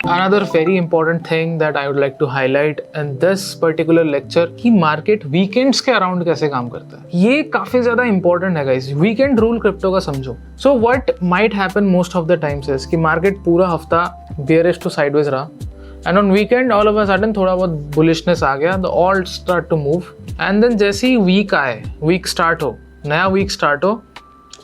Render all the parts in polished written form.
Another very important thing that I would like to highlight in this particular lecture कि market weekends के around कैसे काम करता है, ये काफी ज्यादा इंपॉर्टेंट है गाइस. वीकेंड रूल क्रिप्टो का समझो. So what might happen most of the times is कि मार्केट पूरा हफ्ता बेयरिश टू साइडवेज रहा, and on weekend all of a sudden थोड़ा बहुत बुलिशनेस आ गया, the all start to move, and then जैसे ही वीक आए, वीक स्टार्ट हो, नया वीक स्टार्ट हो,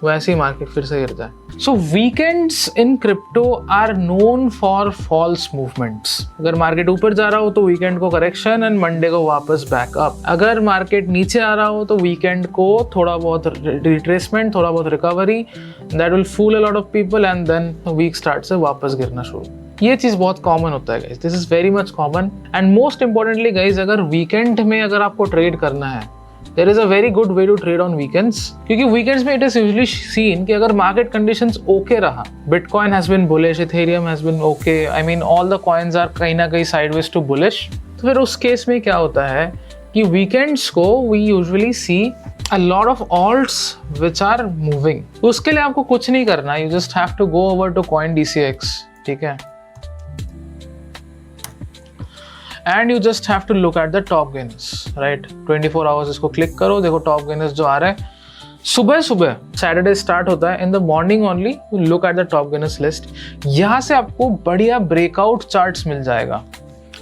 वैसे ही मार्केट फिर से गिर जाए. So weekends in crypto are known for false movements. अगर मार्केट ऊपर जा रहा हो तो वीकेंड को करेक्शन एंड मंडे को वापस बैक अप. अगर मार्केट नीचे आ रहा हो तो वीकेंड को थोड़ा बहुत रिट्रेसमेंट, थोड़ा बहुत recovery, that will fool a lot of people, and then week start से वापस गिरना शुरू. ये चीज़ बहुत कॉमन होता है guys. This is very much common. And most importantly guys, अगर वीकेंड में अगर आपको ट्रेड करना है, there is a very good way to trade on weekends, क्योंकि weekends में it is usually seen कि अगर market conditions okay रहा, Bitcoin has been bullish, Ethereum has been okay, I mean all the coins are कहीं ना कहीं sideways to bullish, तो फिर उस केस में क्या होता है कि weekends को we usually see a lot of alts which are moving. उसके लिए आपको कुछ नहीं करना, you just have to go over to CoinDCX, ठीक है, and you just have to look at the top gainers, right. 24 hours इसको क्लिक करो, देखो टॉप गेनर्स जो आ रहा है. सुबह सुबह सैटरडे स्टार्ट होता है, in the morning only look at the top gainers list. यहाँ से आपको बढ़िया ब्रेकआउट चार्ट्स मिल जाएगा,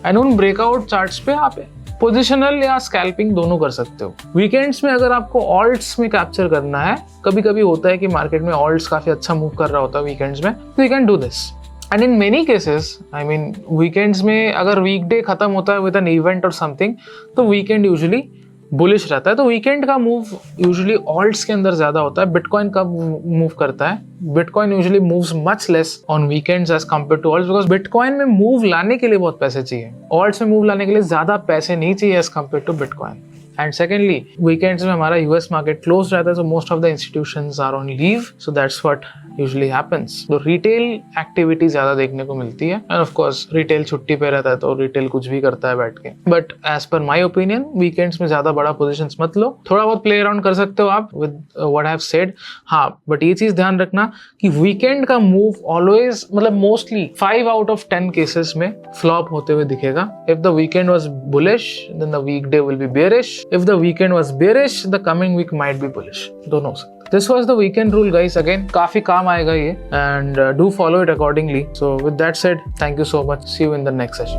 एंड उन ब्रेकआउट चार्ट्स पे आप पोजिशनल या स्कैल्पिंग दोनों कर सकते हो. वीकेंड्स में अगर आपको ऑल्ट्स में कैप्चर करना है, कभी कभी होता है कि मार्केट में ऑल्ट्स काफी अच्छा मूव कर रहा होता है वीकेंड्स में, तो you can do this. And in many cases, I mean weekends में अगर वीकडे खत्म होता है विद एन इवेंट और समथिंग, तो वीकेंड यूजुअली बुलिश रहता है. तो वीकेंड का मूव यूजुअली ऑल्ट्स के अंदर ज्यादा होता है. बिटकॉइन कब मूव करता है? Bitcoin usually moves much less on weekends as compare to alts, because Bitcoin में मूव लाने के लिए बहुत पैसे चाहिए, ऑल्ट्स में मूव लाने के लिए ज्यादा पैसे नहीं चाहिए as compare to Bitcoin. And secondly, weekends में हमारा यूएस मार्केट क्लोज रहता है, so most of the institutions are on leave, so that's what usually happens. तो रिटेल एक्टिविटी ज्यादा देखने को मिलती है, एंड ऑफ कोर्स रिटेल छुट्टी पे रहता है तो रिटेल कुछ भी करता है बैठ के. But as per my opinion, weekends में ज्यादा बड़ा पोजीशंस मत लो. थोड़ा बहुत प्ले अराउंड कर सकते हो आप with what I have said. हाँ, बट ये चीज ध्यान रखना कि वीकेंड का मूव ऑलवेज, मतलब मोस्टली 5 आउट ऑफ 10 केसेस में फ्लॉप होते हुए दिखेगा. If the weekend was bullish, then the weekday will be bearish. If the weekend was bearish, the coming week might be bullish. दोनों हो सकते. This was the weekend rule, guys. Again, काफी काम आएगा ये, and do follow it accordingly. So with that said, thank you so much. See you in the next session.